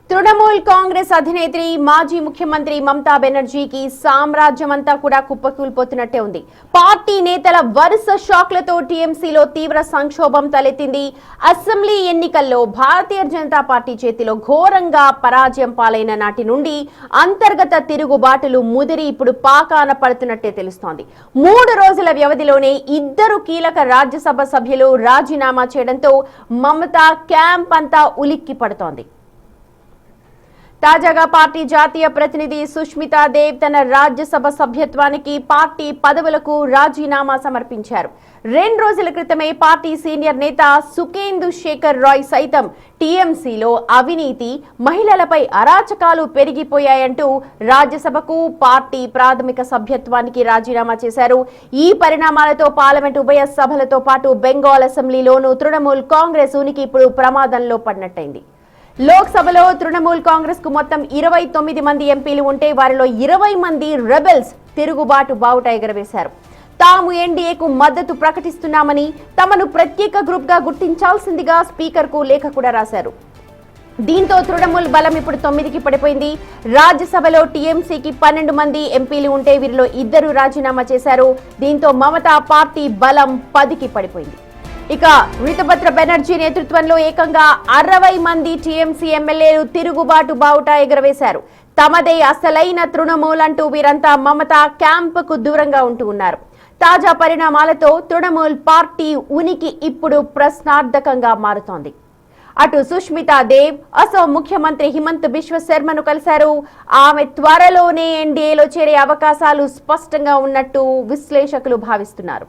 తృణమూల్ కాంగ్రెస్ అధినేత్రి మాజీ ముఖ్యమంత్రి మమతా బెనర్జీకి సామ్రాజ్యమంతా కూడా కుప్పకూలిపోతున్నట్టే ఉంది. పార్టీ నేతల వరుస షాక్లతో టీఎంసీలో తీవ్ర సంక్షోభం తలెత్తింది. అసెంబ్లీ ఎన్నికల్లో భారతీయ జనతా పార్టీ చేతిలో ఘోరంగా పరాజయం పాలైన నాటి నుండి అంతర్గత తిరుగుబాటులు ముదిరి ఇప్పుడు పాకాన పడుతున్నట్టే తెలుస్తోంది. 3 రోజుల వ్యవధిలోనే 2 కీలక రాజ్యసభ సభ్యులు రాజీనామా చేయడంతో మమతా క్యాంప్ అంతా ఉలిక్కి పడుతోంది. తాజాగా పార్టీ జాతీయ ప్రతినిధి సుష్మితా దేవ్ తన రాజ్యసభ సభ్యత్వానికి పార్టీ పదవులకు రాజీనామా సమర్పించారు. 2 రోజుల క్రితమే పార్టీ సీనియర్ నేత సుఖేందు శేఖర్ రాయ్ సైతం టీఎంసీలో అవినీతి, మహిళలపై అరాచకాలు పెరిగిపోయాయంటూ రాజ్యసభకు పార్టీ ప్రాథమిక సభ్యత్వానికి రాజీనామా చేశారు. ఈ పరిణామాలతో పార్లమెంట్ ఉభయ సభలతో పాటు బెంగాల్ అసెంబ్లీలోనూ తృణమూల్ కాంగ్రెస్ ఉనికి ఇప్పుడు ప్రమాదంలో పడినట్టయింది. లోక్సభలో తృణమూల్ కాంగ్రెస్ కు మొత్తం 29 మంది ఎంపీలు ఉంటే వారిలో 20 మంది రెబెల్స్ తిరుగుబాటు బావుట ఎగరవేశారు. తాము ఎన్డీఏకు మద్దతు ప్రకటిస్తున్నామని, తమను ప్రత్యేక గ్రూప్ గా గుర్తించాల్సిందిగా స్పీకర్ కు లేఖ కూడా రాశారు. దీంతో తృణమూల్ బలం ఇప్పుడు 9కి పడిపోయింది. రాజ్యసభలో టీఎంసీకి 12 మంది ఎంపీలు ఉంటే వీరిలో 2 రాజీనామా చేశారు. దీంతో మమతా పార్టీ బలం 10కి పడిపోయింది. ఇక రితుభద్ర బెనర్జీ నేతృత్వంలో ఏకంగా 60 మంది టీఎంసీ ఎమ్మెల్యేలు తిరుగుబాటు బావుట ఎగరవేశారు. తమదే అసలైన తృణమూల్ అంటూ వీరంతా మమతా క్యాంపుకు దూరంగా ఉంటూ ఉన్నారు. తాజా పరిణామాలతో తృణమూల్ పార్టీ ఉనికి ఇప్పుడు ప్రశ్నార్థకంగా మారుతోంది. అటు సుష్మితా దేవ్ అసోం ముఖ్యమంత్రి హిమంత్ బిశ్వ శర్మను కలిశారు. ఆమె త్వరలోనే ఎన్డీఏలో చేరే అవకాశాలు స్పష్టంగా ఉన్నట్టు విశ్లేషకులు భావిస్తున్నారు.